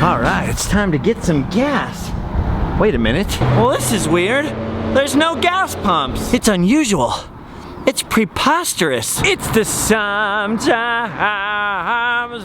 All right, it's time to get some gas. Wait a minute. Well, this is weird. There's no gas pumps. It's unusual. It's preposterous. It's the Sometimes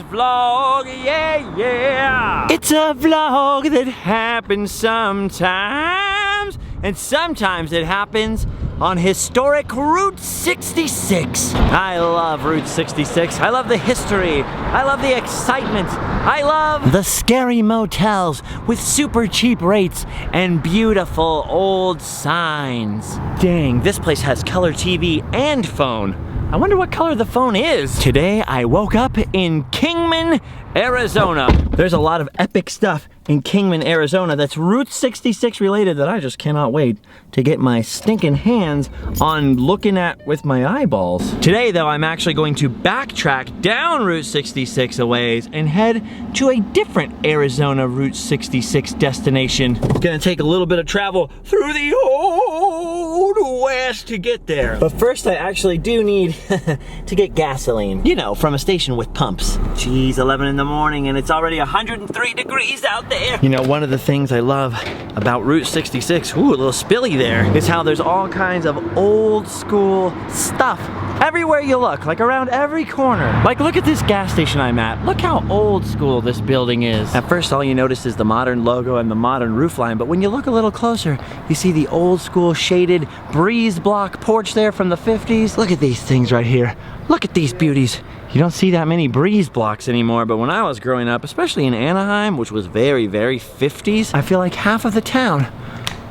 vlog, yeah. It's a vlog that happens sometimes, and sometimes it happens on historic Route 66. I love Route 66. I love the history. I love the excitement. I love the scary motels with super cheap rates and beautiful old signs. Dang, this place has color TV and phone. I wonder what color the phone is. Today I woke up in Kingman, Arizona. There's a lot of epic stuff in Kingman, Arizona that's Route 66 related that I just cannot wait to get my stinking hands on looking at with my eyeballs. Today though, I'm actually going to backtrack down Route 66 a ways and head to a different Arizona Route 66 destination. It's gonna take a little bit of travel through the old west to get there. But first I actually do need to get gasoline. You know, from a station with pumps. Geez, 11 in the morning and it's already 103 degrees out there. You know, one of the things I love about Route 66, ooh, a little spilly there, is how there's all kinds of old school stuff everywhere you look, like around every corner. Like, look at this gas station I'm at. Look how old school this building is. At first, all you notice is the modern logo and the modern roofline, but when you look a little closer, you see the old school shaded breeze block porch there from the 50s. Look at these things right here. Look at these beauties. You don't see that many breeze blocks anymore, but when I was growing up, especially in Anaheim, which was very, very 50s, I feel like half of the town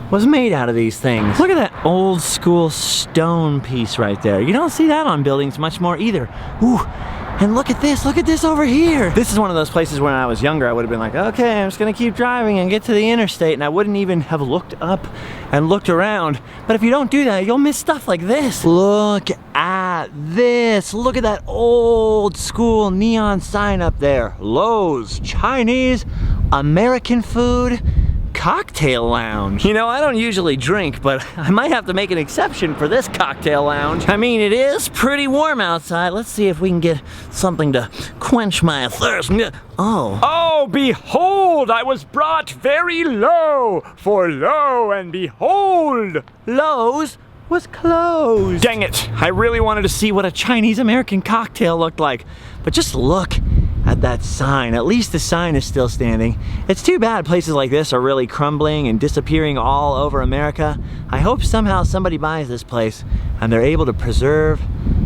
was made out of these things. Look at that old school stone piece right there. You don't see that on buildings much more either. Ooh, and look at this over here. This is one of those places when I was younger, I would have been like, okay, I'm just gonna keep driving and get to the interstate, and I wouldn't even have looked up and looked around. But if you don't do that, you'll miss stuff like this. Look at this. Look at that old school neon sign up there. Lowe's, Chinese, American food, cocktail lounge. You know, I don't usually drink, but I might have to make an exception for this cocktail lounge. I mean, it is pretty warm outside. Let's see if we can get something to quench my thirst. Oh, behold, I was brought very low, for lo and behold, Lowe's was closed. Dang it, I really wanted to see what a Chinese American cocktail looked like, but just look at that sign. At least the sign is still standing. It's too bad places like this are really crumbling and disappearing all over America. I hope somehow somebody buys this place and they're able to preserve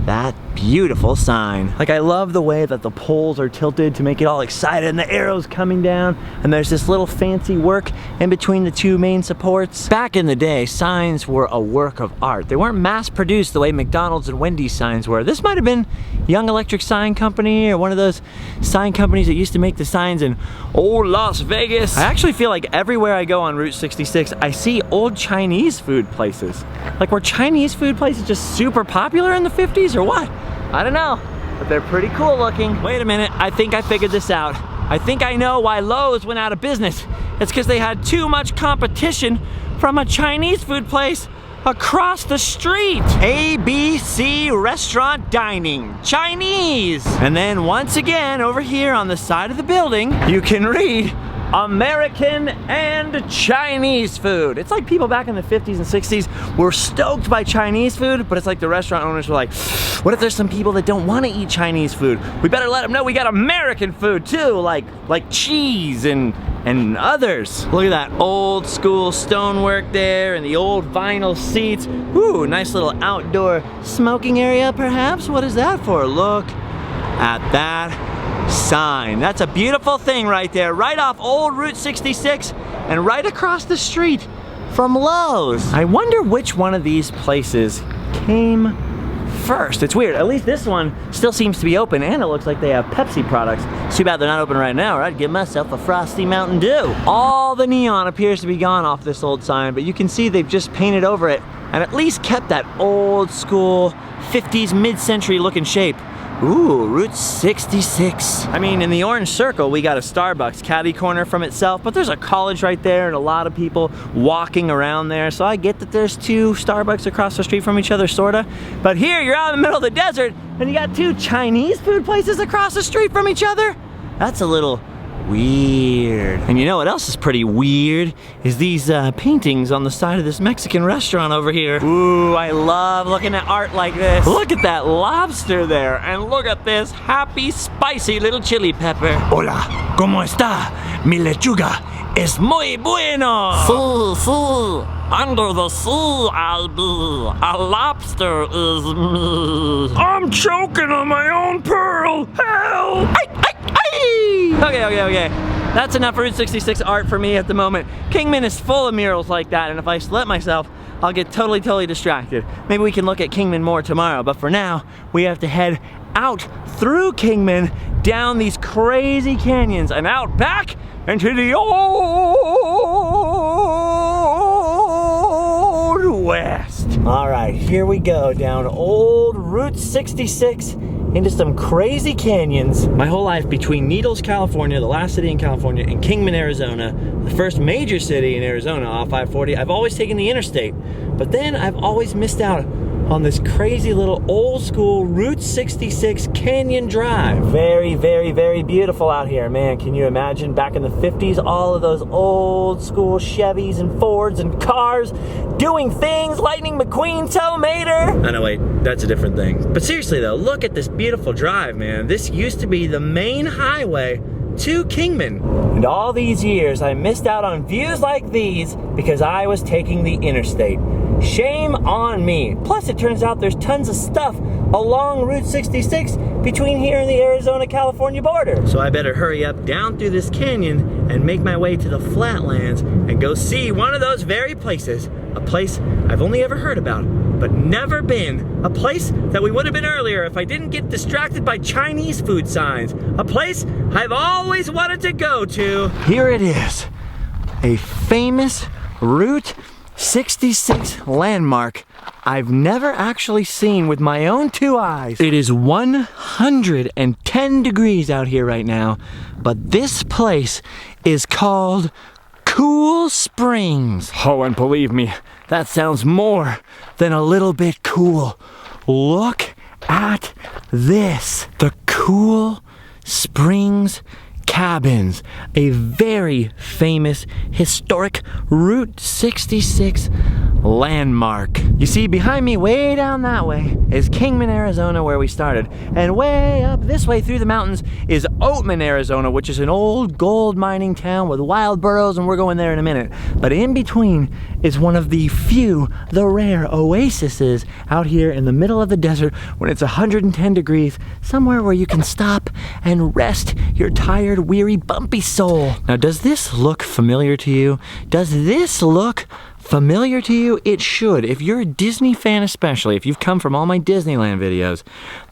that beautiful sign. Like, I love the way that the poles are tilted to make it all excited and the arrows coming down, and there's this little fancy work in between the two main supports. Back in the day, signs were a work of art. They weren't mass produced the way McDonald's and Wendy's signs were. This might have been Young Electric Sign Company or one of those sign companies that used to make the signs in old Las Vegas. I actually feel like everywhere I go on Route 66, I see old Chinese food places. Like, were Chinese food places just super popular in the 50s or what? I don't know, but they're pretty cool looking. Wait a minute, I think I figured this out. I think I know why Lowe's went out of business. It's because they had too much competition from a Chinese food place across the street. ABC Restaurant Dining, Chinese. And then once again, over here on the side of the building, you can read American and Chinese food. It's like people back in the 50s and 60s were stoked by Chinese food, but it's like the restaurant owners were like, what if there's some people that don't want to eat Chinese food? We better let them know we got American food too, like cheese and others. Look at that old school stonework there and the old vinyl seats. Ooh, nice little outdoor smoking area perhaps. What is that for? Look at that sign. That's a beautiful thing right there, right off old Route 66 and right across the street from Lowe's. I wonder which one of these places came first. It's weird. At least this one still seems to be open, and it looks like they have Pepsi products. It's too bad they're not open right now, or I'd give myself a frosty Mountain Dew. All the neon appears to be gone off this old sign, but you can see they've just painted over it and at least kept that old school 50s mid-century looking shape. Ooh, Route 66. I mean, in the orange circle, we got a Starbucks catty corner from itself, but there's a college right there and a lot of people walking around there. So I get that there's two Starbucks across the street from each other, sorta. But here, you're out in the middle of the desert and you got two Chinese food places across the street from each other? That's a little weird. And you know what else is pretty weird? Is these paintings on the side of this Mexican restaurant over here. Ooh, I love looking at art like this. Look at that lobster there, and look at this happy, spicy little chili pepper. Hola, ¿cómo está? Mi lechuga es muy bueno. Sí. Under the sea, I'll be. A lobster is me. I'm choking on my own pearl. Help! Okay. That's enough Route 66 art for me at the moment. Kingman is full of murals like that, and if I let myself, I'll get totally distracted. Maybe we can look at Kingman more tomorrow, but for now, we have to head out through Kingman, down these crazy canyons, and out back into the Old West. All right, here we go down old Route 66 into some crazy canyons. My whole life between Needles, California, the last city in California, and Kingman, Arizona, the first major city in Arizona off 540, I've always taken the interstate. But then I've always missed out on this crazy little old school Route 66 canyon drive. Very beautiful out here, man. Can you imagine back in the 50s, all of those old school Chevys and Fords and cars doing things, Lightning McQueen, Tow Mater. Oh no, wait, that's a different thing. But seriously though, look at this beautiful drive, man. This used to be the main highway to Kingman. And all these years, I missed out on views like these because I was taking the interstate. Shame on me. Plus, it turns out there's tons of stuff along Route 66 between here and the Arizona-California border. So I better hurry up down through this canyon and make my way to the flatlands and go see one of those very places. A place I've only ever heard about, but never been. A place that we would have been earlier if I didn't get distracted by Chinese food signs. A place I've always wanted to go to. Here it is, a famous Route 66 landmark I've never actually seen with my own two eyes. It is 110 degrees out here right now, but this place is called Cool Springs. Oh, and believe me, that sounds more than a little bit cool. Look at this. The Cool Springs Cabins, a very famous historic Route 66 landmark. You see, behind me, way down that way, is Kingman, Arizona, where we started. And way up this way through the mountains is Oatman, Arizona, which is an old gold mining town with wild burros, and we're going there in a minute. But in between is one of the few, the rare oases out here in the middle of the desert when it's 110 degrees, somewhere where you can stop and rest your tired, weary, bumpy soul. Now, does this look familiar to you? Does this look familiar to you? It should. If you're a Disney fan, especially if you've come from all my Disneyland videos,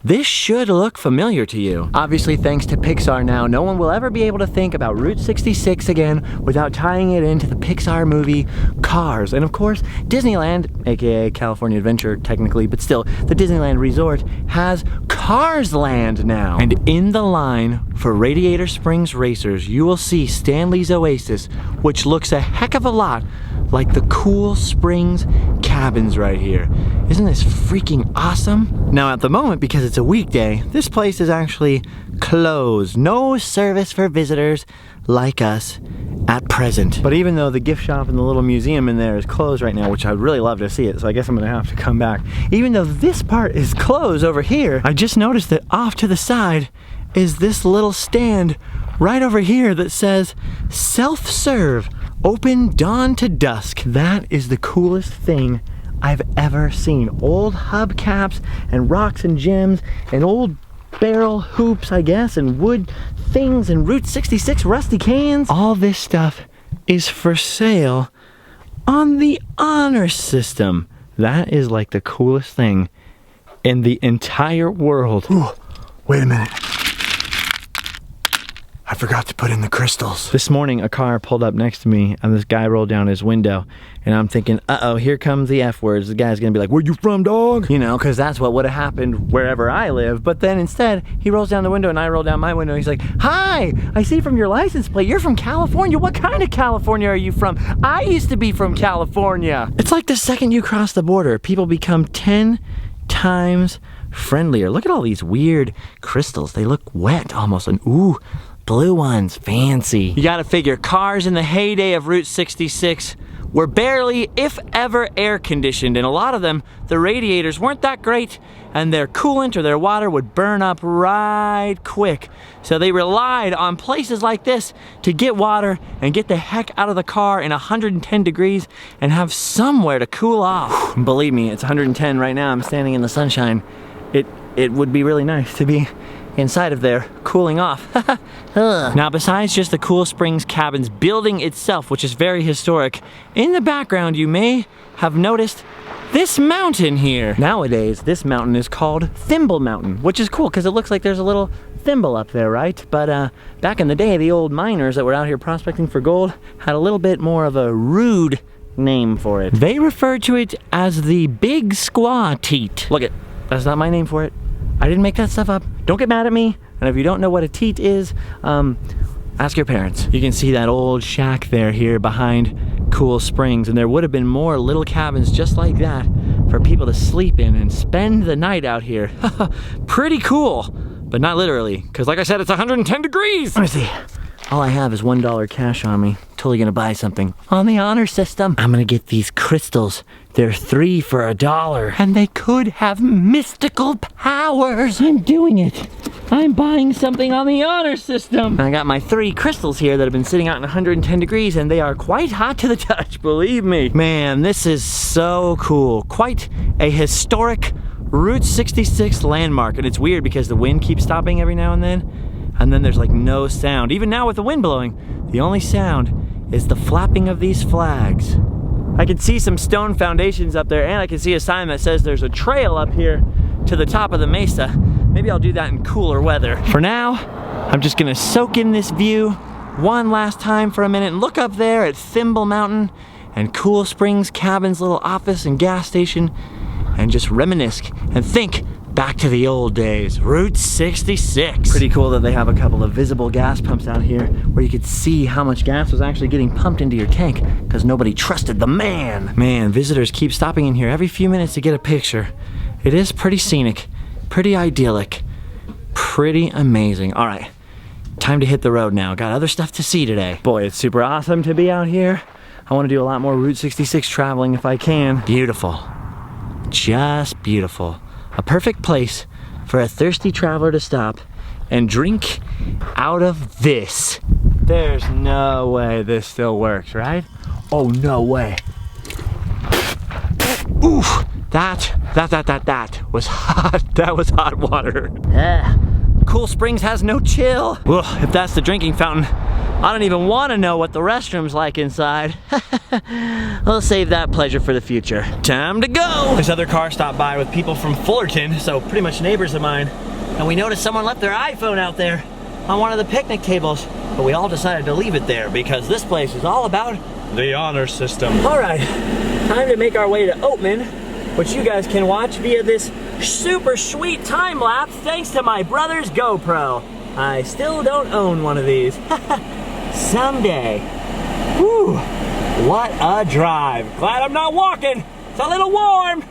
this should look familiar to you. Obviously, thanks to Pixar now, no one will ever be able to think about Route 66 again without tying it into the Pixar movie Cars. And of course, Disneyland, aka California Adventure technically, but still, the Disneyland Resort has Cars Land now. And in the line for Radiator Springs Racers, you will see Stanley's Oasis, which looks a heck of a lot like the Cool Springs Cabins right here. Isn't this freaking awesome? Now at the moment, because it's a weekday, this place is actually closed. No service for visitors like us at present. But even though the gift shop and the little museum in there is closed right now, which I'd really love to see it, so I guess I'm gonna have to come back. Even though this part is closed over here, I just noticed that off to the side is this little stand right over here that says self-serve, open dawn to dusk. That is the coolest thing I've ever seen. Old hubcaps and rocks and gems and old barrel hoops, I guess, and wood things and Route 66 rusty cans. All this stuff is for sale on the honor system. That is like the coolest thing in the entire world. Ooh, wait a minute. I forgot to put in the crystals. This morning, a car pulled up next to me and this guy rolled down his window, and I'm thinking, uh-oh, here comes the F words. The guy's gonna be like, where you from, dog? You know, because that's what would have happened wherever I live. But then instead, he rolls down the window and I roll down my window. He's like, hi, I see from your license plate, you're from California. What kind of California are you from? I used to be from California. It's like the second you cross the border, people become 10 times friendlier. Look at all these weird crystals. They look wet almost, and ooh, blue ones, fancy. You gotta figure, cars in the heyday of Route 66 were barely, if ever, air conditioned, and a lot of them, the radiators weren't that great, and their coolant or their water would burn up right quick. So they relied on places like this to get water and get the heck out of the car in 110 degrees and have somewhere to cool off. Believe me, it's 110 right now. I'm standing in the sunshine. It would be really nice to be inside of there, cooling off. Now, besides just the Cool Springs Cabins building itself, which is very historic, in the background you may have noticed this mountain here. Nowadays, this mountain is called Thimble Mountain, which is cool because it looks like there's a little thimble up there, right? But back in the day, the old miners that were out here prospecting for gold had a little bit more of a rude name for it. They referred to it as the Big Squaw Teat. Look it, that's not my name for it. I didn't make that stuff up. Don't get mad at me. And if you don't know what a teat is, ask your parents. You can see that old shack there here behind Cool Springs, and there would have been more little cabins just like that for people to sleep in and spend the night out here. Pretty cool, but not literally, because like I said, it's 110 degrees. Let me see. All I have is $1 cash on me. Totally gonna buy something on the honor system. I'm gonna get these crystals. They're 3 for $1, and they could have mystical powers. I'm doing it. I'm buying something on the honor system. And I got my 3 crystals here that have been sitting out in 110 degrees, and they are quite hot to the touch, believe me. Man, this is so cool. Quite a historic Route 66 landmark, and it's weird because the wind keeps stopping every now and then there's like no sound. Even now with the wind blowing, the only sound is the flapping of these flags. I can see some stone foundations up there, and I can see a sign that says there's a trail up here to the top of the mesa. Maybe I'll do that in cooler weather. For now, I'm just gonna soak in this view one last time for a minute and look up there at Thimble Mountain and Cool Springs Cabin's little office and gas station and just reminisce and think back to the old days. Route 66. Pretty cool that they have a couple of visible gas pumps out here where you could see how much gas was actually getting pumped into your tank because nobody trusted the man. Man, visitors keep stopping in here every few minutes to get a picture. It is pretty scenic, pretty idyllic, pretty amazing. All right, time to hit the road now. Got other stuff to see today. Boy, it's super awesome to be out here. I want to do a lot more Route 66 traveling if I can. Beautiful, just beautiful. A perfect place for a thirsty traveler to stop and drink out of this. There's no way this still works, right? Oh, no way. Oof, that was hot. That was hot water. Cool Springs has no chill. Ugh, if that's the drinking fountain, I don't even want to know what the restroom's like inside. I'll save that pleasure for the future. Time to go! This other car stopped by with people from Fullerton, so pretty much neighbors of mine. And we noticed someone left their iPhone out there on one of the picnic tables. But we all decided to leave it there because this place is all about the honor system. All right, time to make our way to Oatman, which you guys can watch via this super sweet time lapse thanks to my brother's GoPro. I still don't own one of these. Someday. Whew, what a drive. Glad I'm not walking. It's a little warm.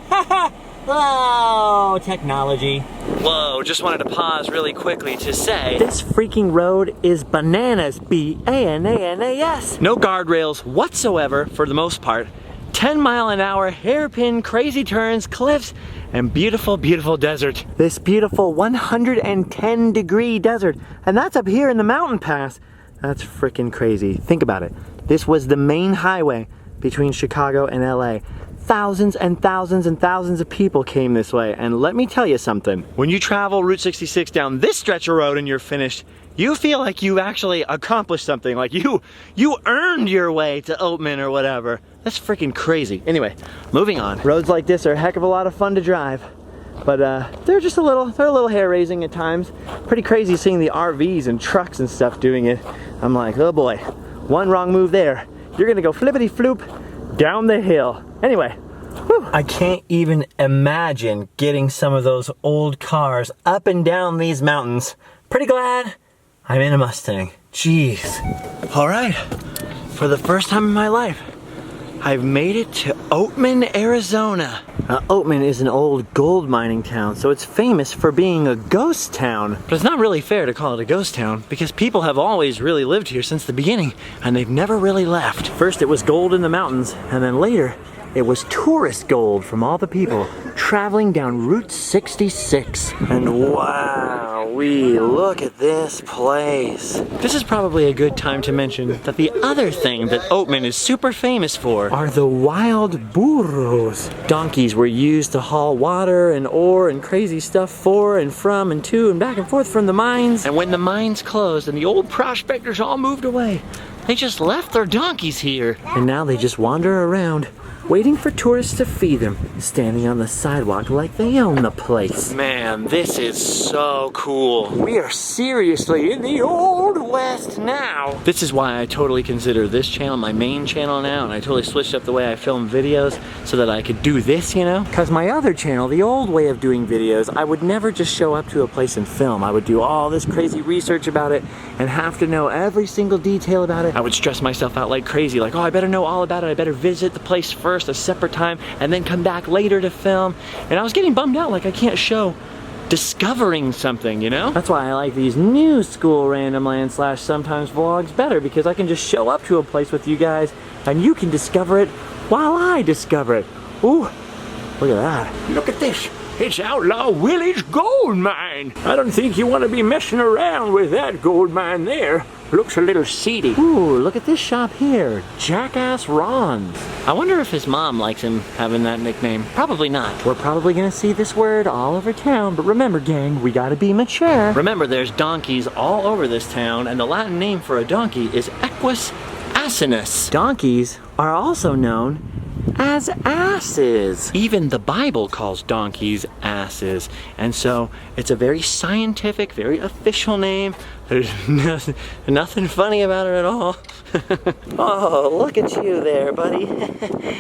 Oh, technology. Whoa, just wanted to pause really quickly to say this freaking road is bananas. B-A-N-A-N-A-S. No guardrails whatsoever for the most part. 10-mile-an-hour hairpin crazy turns, cliffs, and beautiful, beautiful desert. This beautiful 110-degree desert. And that's up here in the mountain pass. That's freaking crazy. Think about it. This was the main highway between Chicago and LA. Thousands and thousands and thousands of people came this way. And let me tell you something. When you travel Route 66 down this stretch of road and you're finished, you feel like you've actually accomplished something. Like you earned your way to Oatman or whatever. That's freaking crazy. Anyway, moving on. Roads like this are a heck of a lot of fun to drive. But they're a little hair-raising at times. Pretty crazy seeing the RVs and trucks and stuff doing it. I'm like, oh boy, one wrong move there. You're gonna go flippity-floop down the hill. Anyway, whew. I can't even imagine getting some of those old cars up and down these mountains. Pretty glad I'm in a Mustang. Jeez. All right, for the first time in my life, I've made it to Oatman, Arizona. Oatman is an old gold mining town, so it's famous for being a ghost town. But it's not really fair to call it a ghost town because people have always really lived here since the beginning and they've never really left. First it was gold in the mountains, and then later it was tourist gold from all the people traveling down Route 66. And wow, look at this place. This is probably a good time to mention that the other thing that Oatman is super famous for are the wild burros. Donkeys were used to haul water and ore and crazy stuff for and from and to and back and forth from the mines. And when the mines closed and the old prospectors all moved away, they just left their donkeys here. And now they just wander around, waiting for tourists to feed them, standing on the sidewalk like they own the place. Man, this is so cool. We are seriously in the Old West now. This is why I totally consider this channel my main channel now, and I totally switched up the way I film videos so that I could do this, you know? Because my other channel, the old way of doing videos, I would never just show up to a place and film. I would do all this crazy research about it and have to know every single detail about it. I would stress myself out like crazy, like, oh, I better know all about it. I better visit the place first, a separate time, and then come back later to film. And I was getting bummed out, like I can't show discovering something, you know? That's why I like these new school Randomland / sometimes vlogs better, because I can just show up to a place with you guys and you can discover it while I discover it. Ooh, look at that. Look at this. It's Outlaw Willie's gold mine. I don't think you want to be messing around with that gold mine there. Looks a little seedy. Ooh, look at this shop here. Jackass Ron's. I wonder if his mom likes him having that nickname. Probably not. We're probably gonna see this word all over town, but remember, gang, we gotta be mature. Remember, there's donkeys all over this town, and the Latin name for a donkey is equus asinus. Donkeys are also known as asses. Even the Bible calls donkeys asses. And so it's a very scientific, very official name. There's nothing funny about it at all. Oh, look at you there, buddy.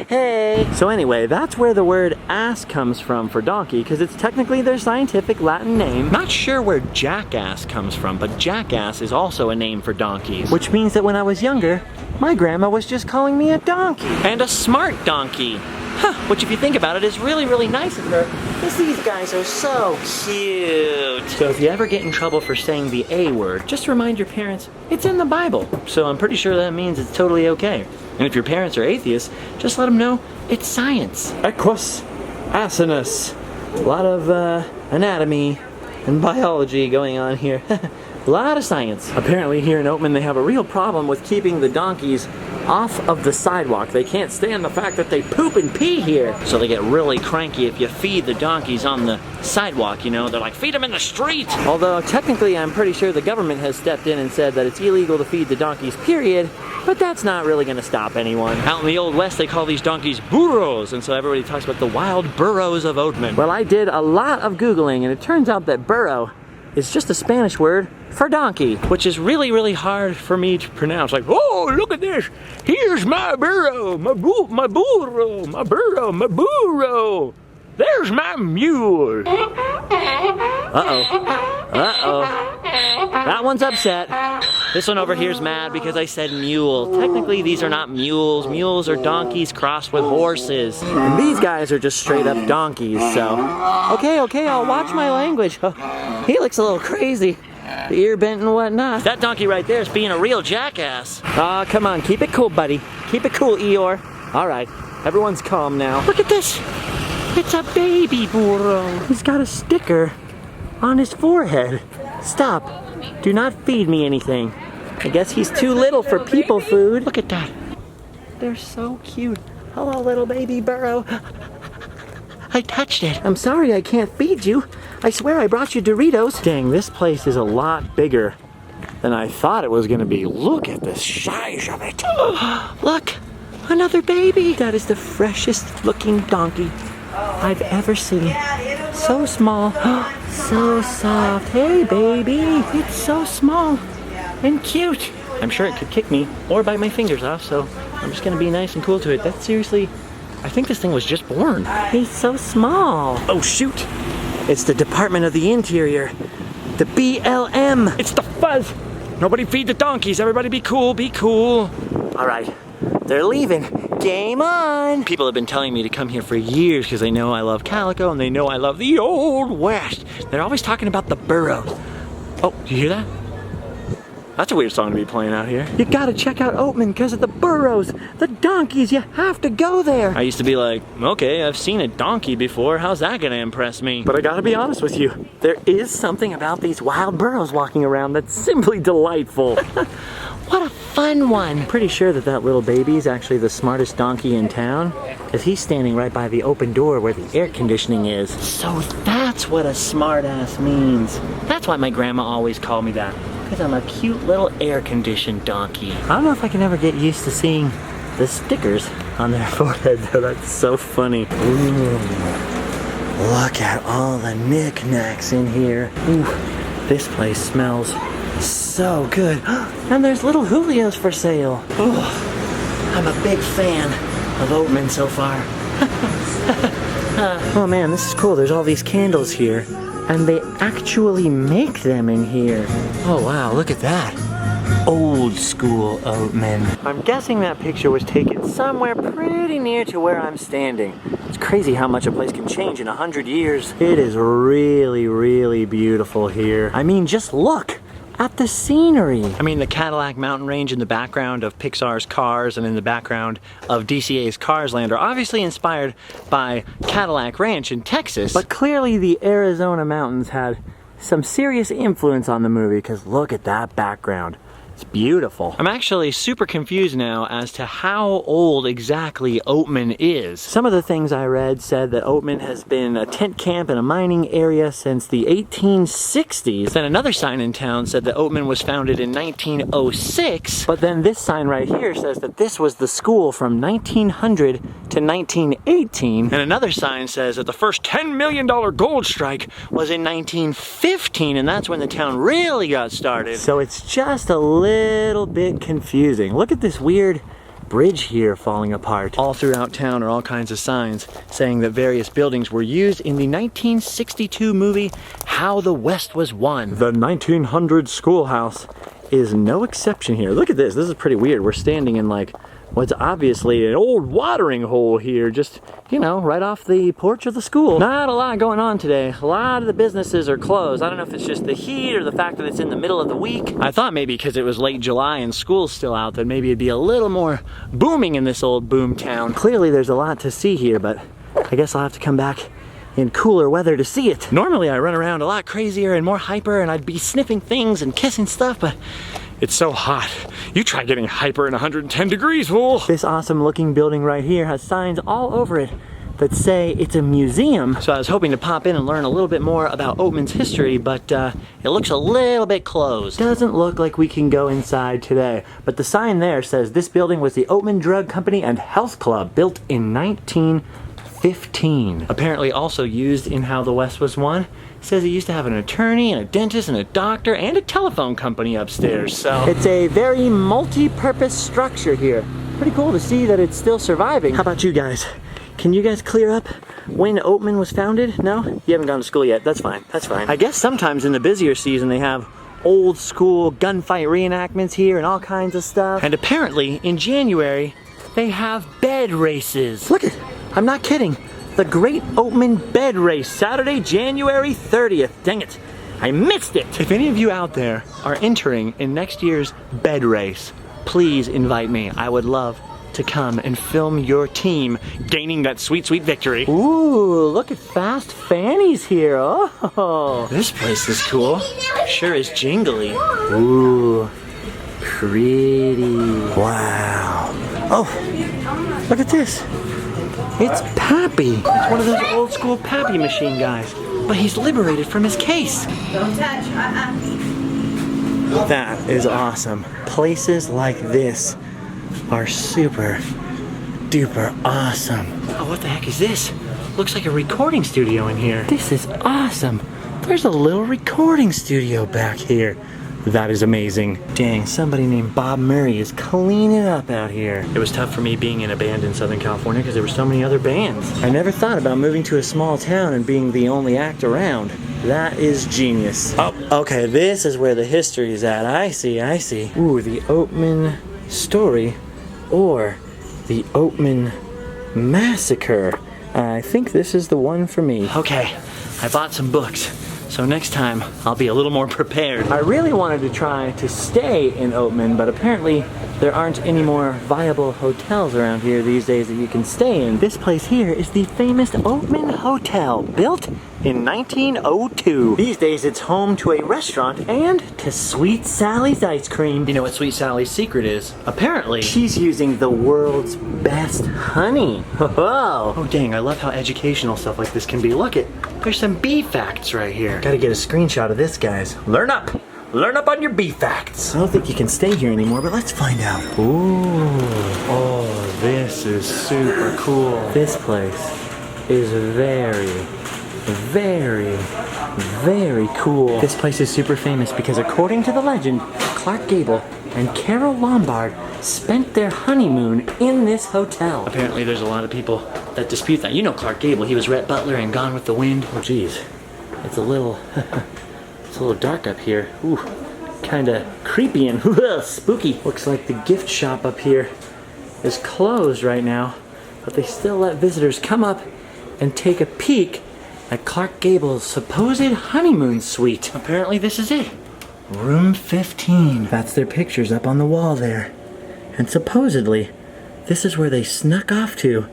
Hey. So anyway, that's where the word ass comes from for donkey, because it's technically their scientific Latin name. Not sure where jackass comes from, but jackass is also a name for donkeys. Which means that when I was younger, my grandma was just calling me a donkey. And a smart donkey. Huh, which if you think about it is really, really nice of her, because these guys are so cute. So if you ever get in trouble for saying the A word, just remind your parents, it's in the Bible. So I'm pretty sure that means it's totally okay. And if your parents are atheists, just let them know it's science. Equus asinus. A lot of anatomy and biology going on here. A lot of science. Apparently here in Oatman they have a real problem with keeping the donkeys off of the sidewalk. They can't stand the fact that they poop and pee here. So they get really cranky if you feed the donkeys on the sidewalk, you know? They're like, feed them in the street! Although technically I'm pretty sure the government has stepped in and said that it's illegal to feed the donkeys, period. But that's not really gonna stop anyone. Out in the Old West they call these donkeys burros, and so everybody talks about the wild burros of Oatman. Well, I did a lot of Googling, and it turns out that burro is just a Spanish word for donkey, which is really, really hard for me to pronounce. Like, oh, look at this. Here's my burro, my burro, my burro, my burro. There's my mule. Uh-oh. Uh-oh. That one's upset. This one over here's mad because I said mule. Technically, these are not mules. Mules are donkeys crossed with horses. And these guys are just straight up donkeys, so. Okay, I'll watch my language. He looks a little crazy. The ear bent and whatnot. That donkey right there is being a real jackass. Aw, come on, keep it cool, buddy. Keep it cool, Eeyore. All right, everyone's calm now. Look at this. It's a baby burro. He's got a sticker on his forehead. Stop. Do not feed me anything. I guess he's too little for people food. Look at that. They're so cute. Hello, little baby burro. I touched it. I'm sorry I can't feed you. I swear I brought you Doritos. Dang, this place is a lot bigger than I thought it was gonna be. Look at the size of it. Look, another baby. That is the freshest looking donkey I've ever seen. So small, so soft. Hey baby, it's so small and cute. I'm sure it could kick me or bite my fingers off, so I'm just gonna be nice and cool to it. That's seriously, I think this thing was just born. He's so small. Oh shoot, it's the Department of the Interior, the BLM. It's the fuzz. Nobody feed the donkeys, everybody be cool, be cool. All right, they're leaving. Game on! People have been telling me to come here for years because they know I love Calico and they know I love the Old West. They're always talking about the Burros. Oh, do you hear that? That's a weird song to be playing out here. You gotta check out Oatman because of the Burros, the donkeys. You have to go there. I used to be like, okay, I've seen a donkey before. How's that gonna impress me? But I gotta be honest with you. There is something about these wild Burros walking around that's simply delightful. What a fun one. Pretty sure that that little baby is actually the smartest donkey in town because he's standing right by the open door where the air conditioning is. So that's what a smart ass means. That's why my grandma always called me that. Because I'm a cute little air-conditioned donkey. I don't know if I can ever get used to seeing the stickers on their forehead though. That's so funny. Ooh, look at all the knickknacks in here. Ooh, this place smells so good. And there's little Julios for sale. Ooh, I'm a big fan of Oatman so far. Oh man, this is cool. There's all these candles here. And they actually make them in here. Oh wow, look at that. Old school Oatman. I'm guessing that picture was taken somewhere pretty near to where I'm standing. It's crazy how much a place can change in 100 years. It is really, really beautiful here. I mean, just look at the scenery. I mean, the Cadillac mountain range in the background of Pixar's Cars and in the background of DCA's Cars Land are obviously inspired by Cadillac Ranch in Texas. But clearly the Arizona mountains had some serious influence on the movie because look at that background. It's beautiful. I'm actually super confused now as to how old exactly Oatman is. Some of the things I read said that Oatman has been a tent camp and a mining area since the 1860s. Then another sign in town said that Oatman was founded in 1906. But then this sign right here says that this was the school from 1900 to 1918. And another sign says that the first $10 million gold strike was in 1915, and that's when the town really got started. So it's just a little bit confusing. Look at this weird bridge here falling apart. All throughout town are all kinds of signs saying that various buildings were used in the 1962 movie How the West Was Won. The 1900 schoolhouse is no exception here. Look at this. This is pretty weird. We're standing in like what's obviously an old watering hole here, just, you know, right off the porch of the school. Not a lot going on today. A lot of the businesses are closed. I don't know if it's just the heat or the fact that it's in the middle of the week. I thought maybe because it was late July and school's still out that maybe it'd be a little more booming in this old boom town. Clearly there's a lot to see here, but I guess I'll have to come back in cooler weather to see it. Normally I run around a lot crazier and more hyper and I'd be sniffing things and kissing stuff, but it's so hot. You try getting hyper in 110 degrees, fool. This awesome looking building right here has signs all over it that say it's a museum. So I was hoping to pop in and learn a little bit more about Oatman's history, but it looks a little bit closed. Doesn't look like we can go inside today, but the sign there says this building was the Oatman Drug Company and Health Club, built in 1915. Apparently also used in How the West Was Won. Says it used to have an attorney and a dentist and a doctor and a telephone company upstairs, so it's a very multi-purpose structure here. Pretty cool to see that it's still surviving. How about you guys? Can you guys clear up when Oatman was founded? No? You haven't gone to school yet. That's fine. That's fine. I guess sometimes in the busier season they have old school gunfight reenactments here and all kinds of stuff. And apparently in January they have bed races. Look it. I'm not kidding. The Great Oatman Bed Race, Saturday, January 30th. Dang it, I missed it. If any of you out there are entering in next year's bed race, please invite me. I would love to come and film your team gaining that sweet, sweet victory. Ooh, look at Fast Fanny's here. Oh, this place is cool. Sure is jingly. Ooh, pretty. Wow. Oh, look at this. It's Pappy. It's one of those old school Pappy machine guys. But he's liberated from his case. Don't touch. That is awesome. Places like this are super duper awesome. Oh, what the heck is this? Looks like a recording studio in here. This is awesome. There's a little recording studio back here. That is amazing. Dang, somebody named Bob Murray is cleaning up out here. It was tough for me being in a band in Southern California because there were so many other bands. I never thought about moving to a small town and being the only act around. That is genius. Oh, okay, this is where the history is at. I see, I see. Ooh, the Oatman story or The Oatman Massacre. I think this is the one for me. Okay, I bought some books, so next time I'll be a little more prepared. I really wanted to try to stay in Oatman, but apparently there aren't any more viable hotels around here these days that you can stay in. This place here is the famous Oatman Hotel, built in 1902. These days it's home to a restaurant and to Sweet Sally's ice cream. You know what Sweet Sally's secret is? Apparently, she's using the world's best honey. Oh dang, I love how educational stuff like this can be. Look it, there's some bee facts right here. Gotta get a screenshot of this, guys. Learn up! Learn up on your bee facts. I don't think you can stay here anymore, but let's find out. Ooh, oh, this is super cool. This place is very, very cool. This place is super famous because according to the legend, Clark Gable and Carol Lombard spent their honeymoon in this hotel. Apparently there's a lot of people that dispute that. You know Clark Gable, he was Rhett Butler in Gone with the Wind. Oh geez, it's a little, it's a little dark up here. Ooh, kinda creepy and spooky. Looks like the gift shop up here is closed right now, but they still let visitors come up and take a peek at Clark Gable's supposed honeymoon suite. Apparently this is it. Room 15. That's their pictures up on the wall there. And supposedly, this is where they snuck off to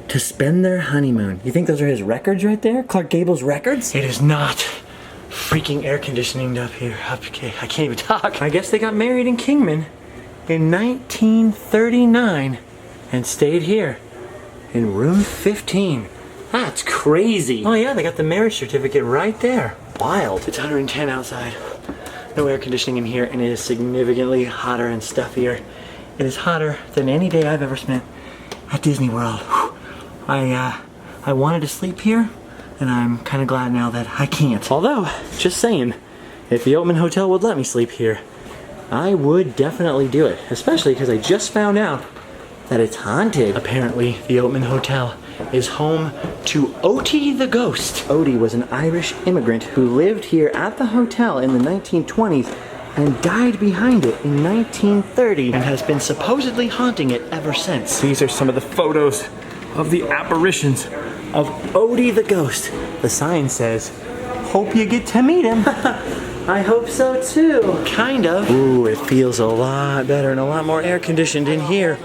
spend their honeymoon. You think those are his records right there? Clark Gable's records? It is not. Freaking air conditioning up here. Okay, I can't even talk. I guess they got married in Kingman in 1939 and stayed here in room 15. That's crazy. Oh yeah, they got the marriage certificate right there. Wild. It's 110 outside. No air conditioning in here, and it is significantly hotter and stuffier. It is hotter than any day I've ever spent at Disney World. I wanted to sleep here, and I'm kind of glad now that I can't. Although, just saying, if the Oatman Hotel would let me sleep here, I would definitely do it. Especially because I just found out that it's haunted. Apparently, the Oatman Hotel is home to Oaty the Ghost. Oaty was an Irish immigrant who lived here at the hotel in the 1920s and died behind it in 1930 and has been supposedly haunting it ever since. These are some of the photos of the apparitions of Oaty the Ghost. The sign says, "Hope you get to meet him." I hope so too. Kind of. Ooh, it feels a lot better and a lot more air conditioned in here.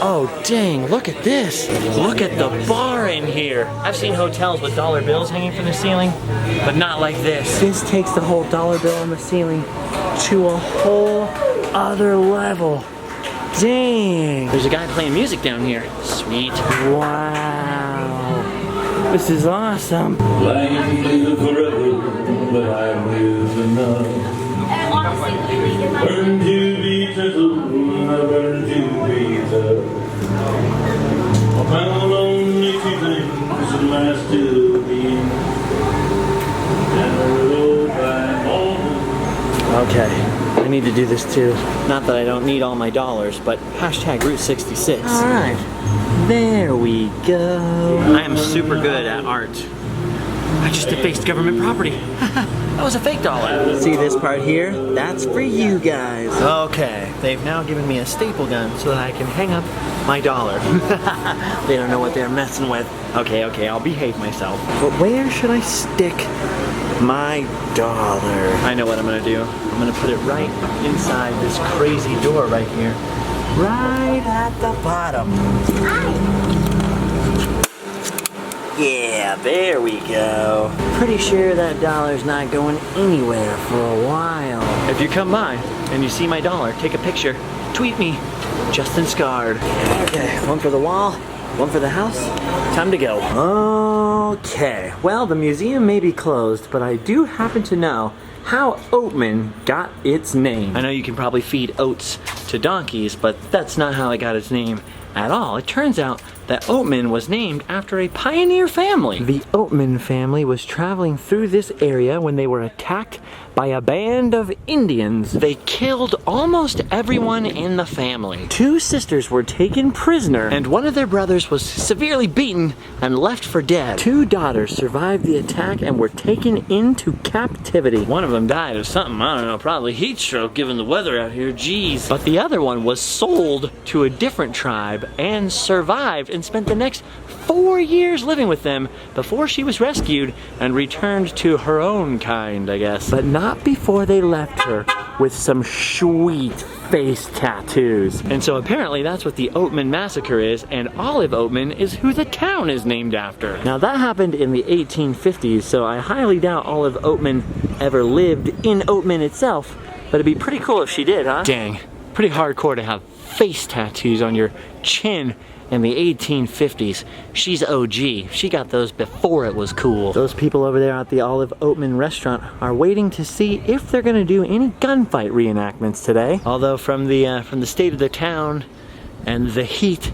Oh dang, look at this. Look at the bar in here. I've seen hotels with dollar bills hanging from the ceiling, but not like this. This takes the whole dollar bill on the ceiling to a whole other level. Dang. There's a guy playing music down here. Sweet. Wow. This is awesome. Life live forever, but I live enough. Learn to be gentle, I learn to be tough. I found only two things that last till the end. And the road back home. Okay, I need to do this too. Not that I don't need all my dollars, but hashtag Route 66. All right, there we go. I am super good at art. I just defaced government property. That was a fake dollar. See this part here? That's for you guys. Okay, they've now given me a staple gun so that I can hang up my dollar. They don't know what they're messing with. Okay, I'll behave myself. But where should I stick my dollar? I know what I'm gonna do. I'm gonna put it right inside this crazy door right here. Right at the bottom. Yeah, there we go. Pretty sure that dollar's not going anywhere for a while. If you come by and you see my dollar, take a picture, tweet me, Justin Scarred. Okay, one for the wall, one for the house. Time to go. Okay, well, the museum may be closed, but I do happen to know how Oatman got its name. I know you can probably feed oats to donkeys, but that's not how it got its name at all. It turns out that Oatman was named after a pioneer family. The Oatman family was traveling through this area when they were attacked by a band of Indians. They killed almost everyone in the family. Two sisters were taken prisoner, and one of their brothers was severely beaten and left for dead. Two daughters survived the attack and were taken into captivity. One of them died of something, I don't know, probably heat stroke given the weather out here, jeez. But the other one was sold to a different tribe tribe and survived and spent the next 4 years living with them before she was rescued and returned to her own kind, I guess. But not before they left her with some sweet face tattoos. And so apparently that's what the Oatman Massacre is, and Olive Oatman is who the town is named after. Now that happened in the 1850s, so I highly doubt Olive Oatman ever lived in Oatman itself, but it'd be pretty cool if she did, huh? Dang, pretty hardcore to have face tattoos on your chin in the 1850s. She's OG. She got those before it was cool. Those people over there at the Olive Oatman restaurant are waiting to see if they're gonna do any gunfight reenactments today. Although from the state of the town and the heat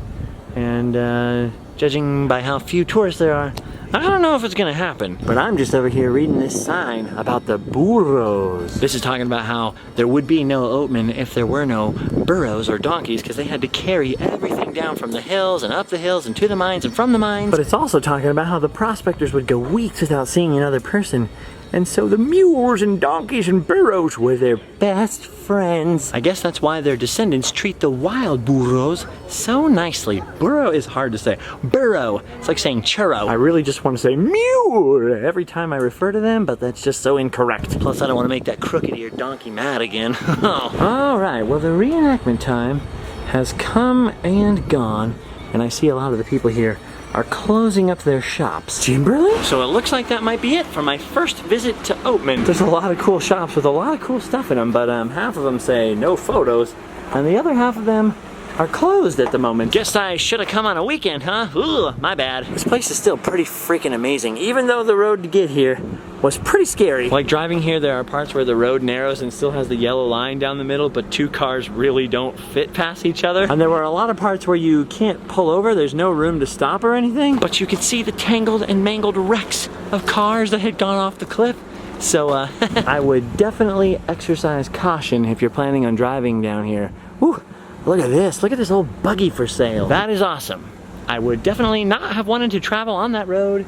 and judging by how few tourists there are, I don't know if it's gonna happen. But I'm just over here reading this sign about the burros. This is talking about how there would be no Oatman if there were no burros or donkeys, because they had to carry everything down from the hills and up the hills and to the mines and from the mines. But it's also talking about how the prospectors would go weeks without seeing another person. And so the mules and donkeys and burros were their best friends. I guess that's why their descendants treat the wild burros so nicely. Burro is hard to say. Burro, it's like saying churro. I really just want to say mule every time I refer to them, but that's just so incorrect. Plus I don't want to make that crooked-eared donkey mad again. All right, well the reenactment time has come and gone, and I see a lot of the people here are closing up their shops. Kimberly? So it looks like that might be it for my first visit to Oatman. There's a lot of cool shops with a lot of cool stuff in them, but half of them say no photos, and the other half of them are closed at the moment. Guess I should have come on a weekend, huh? Ooh, my bad. This place is still pretty freaking amazing, even though the road to get here was pretty scary. Like driving here, there are parts where the road narrows and still has the yellow line down the middle, but two cars really don't fit past each other. And there were a lot of parts where you can't pull over, there's no room to stop or anything, but you could see the tangled and mangled wrecks of cars that had gone off the cliff. So I would definitely exercise caution if you're planning on driving down here. Whew. Look at this. Look at this old buggy for sale. That is awesome. I would definitely not have wanted to travel on that road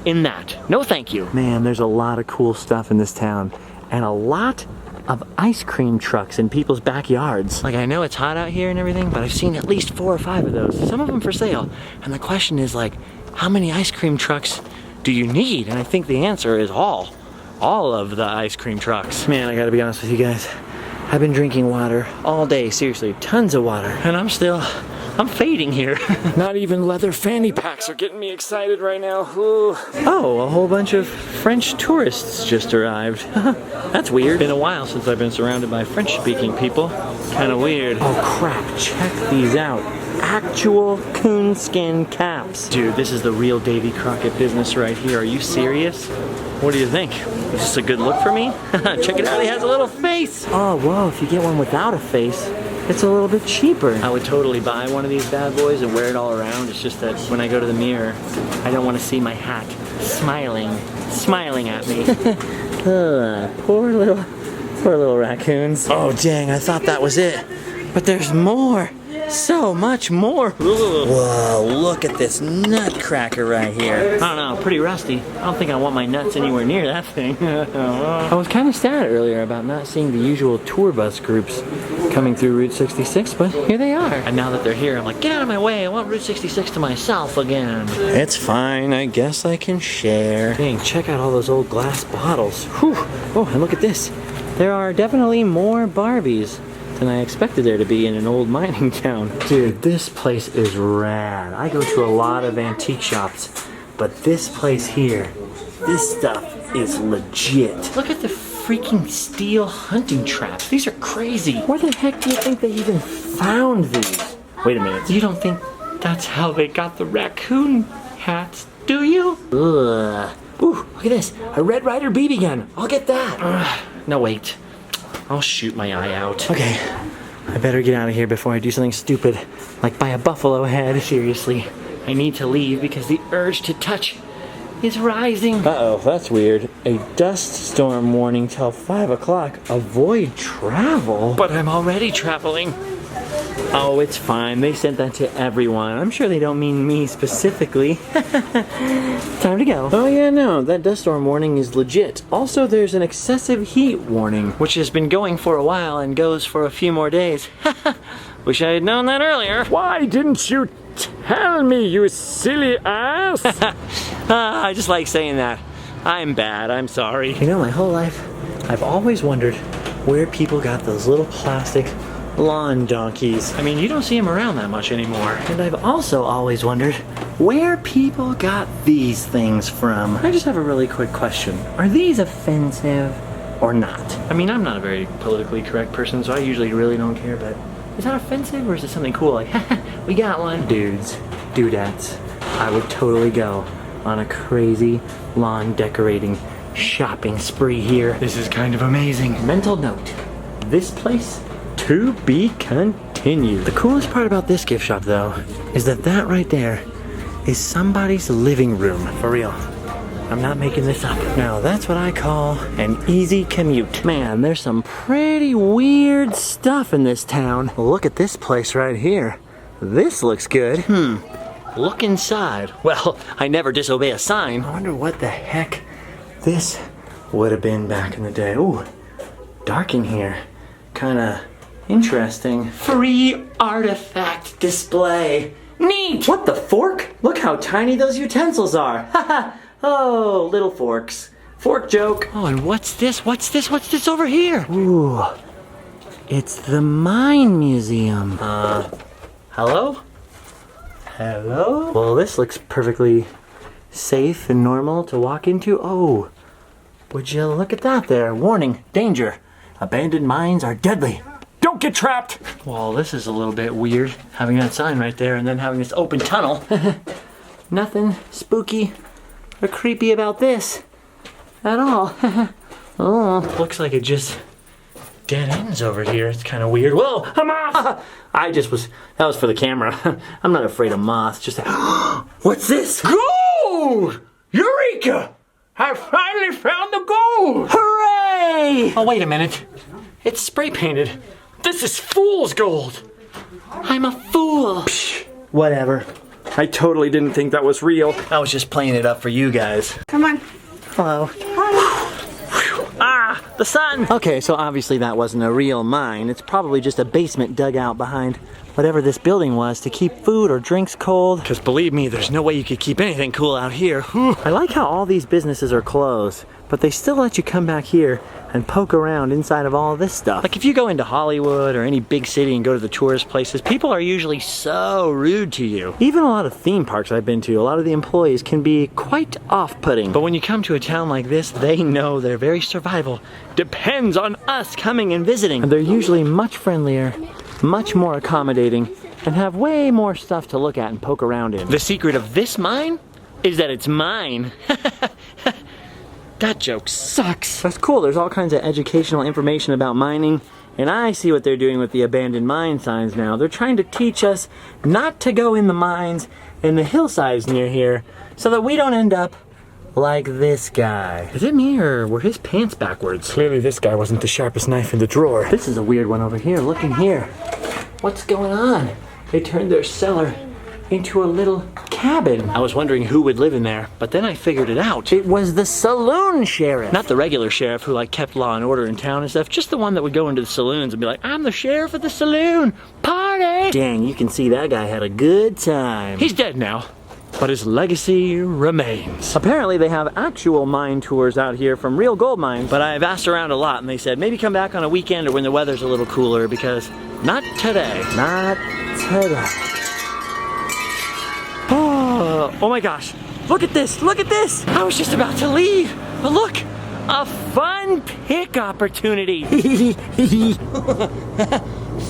in that. No thank you. Man, there's a lot of cool stuff in this town, and a lot of ice cream trucks in people's backyards. Like, I know it's hot out here and everything, but I've seen at least 4 or 5 of those. Some of them for sale. And the question is, like, how many ice cream trucks do you need? And I think the answer is all of the ice cream trucks. Man, I gotta be honest with you guys. I've been drinking water all day, seriously, tons of water. And I'm fading here. Not even leather fanny packs are getting me excited right now. Ooh. Oh, a whole bunch of French tourists just arrived. That's weird. Been a while since I've been surrounded by French-speaking people. Kind of weird. Oh crap, check these out. Actual coonskin caps. Dude, this is the real Davy Crockett business right here. Are you serious? What do you think? Is this a good look for me? Check it out, he has a little face. Oh, whoa, if you get one without a face, it's a little bit cheaper. I would totally buy one of these bad boys and wear it all around. It's just that when I go to the mirror, I don't want to see my hat smiling at me. Poor little raccoons. Oh, dang, I thought that was it. But there's more. So much more. Whoa, look at this nutcracker right here. I don't know, pretty rusty. I don't think I want my nuts anywhere near that thing. I was kind of sad earlier about not seeing the usual tour bus groups coming through Route 66, but here they are. And now that they're here, I'm like, get out of my way, I want Route 66 to myself again. It's fine, I guess I can share. Dang, check out all those old glass bottles. Whew. Oh, and look at this. There are definitely more Barbies than I expected there to be in an old mining town. Dude, this place is rad. I go to a lot of antique shops, but this place here, this stuff is legit. Look at the freaking steel hunting traps. These are crazy. Where the heck do you think they even found these? Wait a minute, you don't think that's how they got the raccoon hats, do you? Ugh. Ooh, look at this, a Red Ryder BB gun. I'll get that. No, wait. I'll shoot my eye out. Okay, I better get out of here before I do something stupid, like buy a buffalo head. Seriously, I need to leave because the urge to touch is rising. Uh-oh, that's weird. A dust storm warning till 5 o'clock. Avoid travel. But I'm already traveling. Oh, it's fine. They sent that to everyone. I'm sure they don't mean me specifically. Time to go. Oh yeah, no, that dust storm warning is legit. Also, there's an excessive heat warning, which has been going for a while and goes for a few more days. Wish I had known that earlier. Why didn't you tell me, you silly ass? I just like saying that. I'm bad, I'm sorry. You know, my whole life, I've always wondered where people got those little plastic lawn donkeys. I mean, you don't see them around that much anymore. And I've also always wondered where people got these things from. I just have a really quick question. Are these offensive or not? I mean, I'm not a very politically correct person, so I usually really don't care, but is that offensive or is it something cool like, we got one? Dudes, dudettes, I would totally go on a crazy lawn decorating shopping spree here. This is kind of amazing. Mental note, this place to be continued. The coolest part about this gift shop though is that right there is somebody's living room. For real. I'm not making this up. Now that's what I call an easy commute. Man, there's some pretty weird stuff in this town. Look at this place right here. This looks good. Look inside. Well, I never disobey a sign. I wonder what the heck this would have been back in the day. Ooh, dark in here. Kinda interesting. Free artifact display. Neat! What the fork? Look how tiny those utensils are. Haha. Oh, little forks. Fork joke. Oh, and what's this? What's this over here? Ooh, it's the Mine Museum. Hello? Hello? Well, this looks perfectly safe and normal to walk into. Oh, would you look at that there? Warning, danger. Abandoned mines are deadly. Don't get trapped. Well, this is a little bit weird, having that sign right there and then having this open tunnel. Nothing spooky or creepy about this at all. Oh, Looks like it just dead ends over here. It's kind of weird. Whoa, a moth! that was for the camera. I'm not afraid of moths, just what's this? Gold! Eureka! I finally found the gold! Hooray! Oh, wait a minute. It's spray painted. This is fool's gold! I'm a fool. Whatever. I totally didn't think that was real. I was just playing it up for you guys. Come on. Hello. Ah, the sun! Okay, so obviously that wasn't a real mine. It's probably just a basement dug out behind whatever this building was to keep food or drinks cold. Because believe me, there's no way you could keep anything cool out here. I like how all these businesses are closed, but they still let you come back here and poke around inside of all this stuff. Like if you go into Hollywood or any big city and go to the tourist places, people are usually so rude to you. Even a lot of theme parks I've been to, a lot of the employees can be quite off-putting. But when you come to a town like this, they know their very survival depends on us coming and visiting. And they're usually much friendlier, much more accommodating, and have way more stuff to look at and poke around in. The secret of this mine is that it's mine. That joke sucks. That's cool. There's all kinds of educational information about mining, and I see what they're doing with the abandoned mine signs now. They're trying to teach us not to go in the mines in the hillsides near here so that we don't end up like this guy. Is it me or were his pants backwards? Clearly this guy wasn't the sharpest knife in the drawer. This is a weird one over here. Look in here. What's going on? They turned their cellar into a little cabin. I was wondering who would live in there, but then I figured it out. It was the saloon sheriff. Not the regular sheriff who like kept law and order in town and stuff, just the one that would go into the saloons and be like, I'm the sheriff of the saloon, party! Dang, you can see that guy had a good time. He's dead now, but his legacy remains. Apparently they have actual mine tours out here from real gold mines. But I've asked around a lot and they said maybe come back on a weekend or when the weather's a little cooler because not today. Not today. Oh my gosh, look at this, look at this! I was just about to leave, but look, a fun pick opportunity.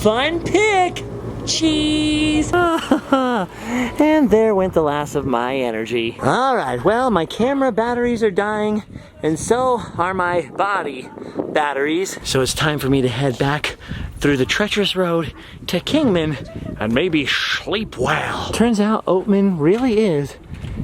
Fun pick, cheese. And there went the last of my energy. All right, well, my camera batteries are dying, and so are my body batteries. So it's time for me to head back through the treacherous road to Kingman and maybe sleep well. Turns out Oatman really is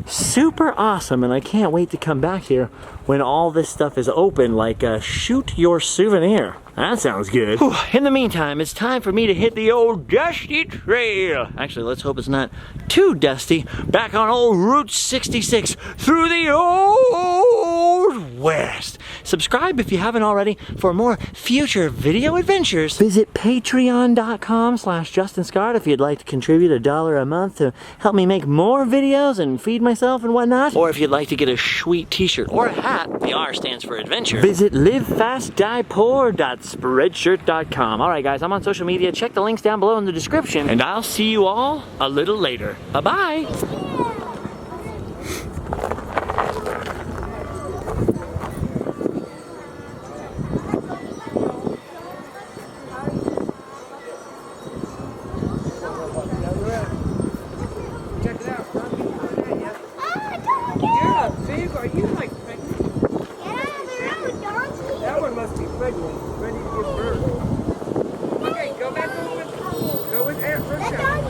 super awesome, and I can't wait to come back here when all this stuff is open, like shoot your souvenir. That sounds good. Whew. In the meantime, it's time for me to hit the old dusty trail. Actually, let's hope it's not too dusty. Back on old Route 66 through the old West. podcast. Subscribe if you haven't already for more future video adventures. Visit patreon.com/JustinScott if you'd like to contribute $1 a month to help me make more videos and feed myself and whatnot. Or if you'd like to get a sweet t-shirt or a hat, the R stands for adventure, visit livefastdiepoor.spreadshirt.com. Alright guys, I'm on social media. Check the links down below in the description. And I'll see you all a little later. Bye-bye. Check it out. Yeah, big. Are you like pregnant? That one must be pregnant, ready to give birth. Okay, go back over with Aunt Rochelle.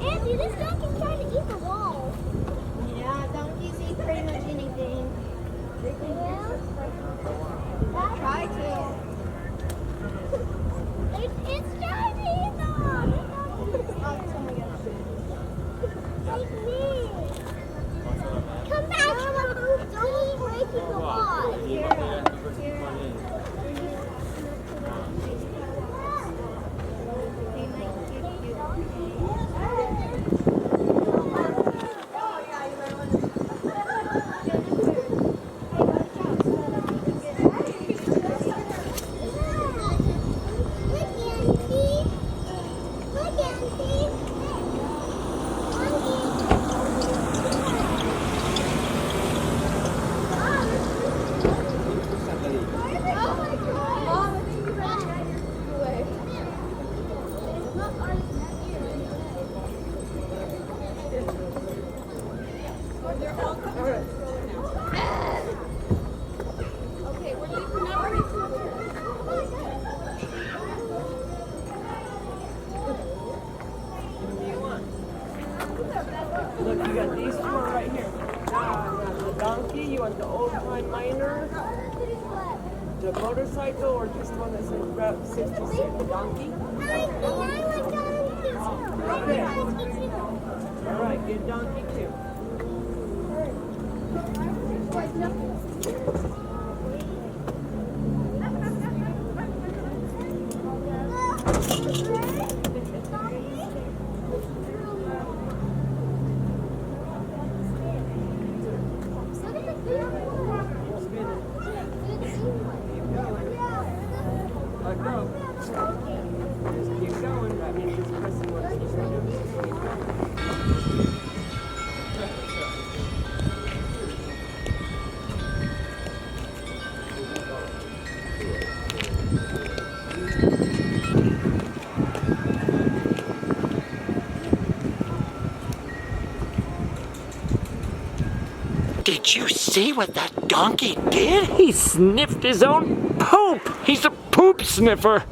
Andy, this donkey's trying to eat the wall. Yeah, donkeys eat pretty much anything. Try to. It's trying to eat them. Like me. Come back. Don't eat breaking the wall. Look, you got these four right here. The donkey, you want the old time miner, the motorcycle, or just one that says Route 66, the donkey? Alright, get donkey too. Let go. Just keep going. That means it's pressing what it's supposed Did you see what that donkey did? He sniffed his own poop. He's a poop sniffer.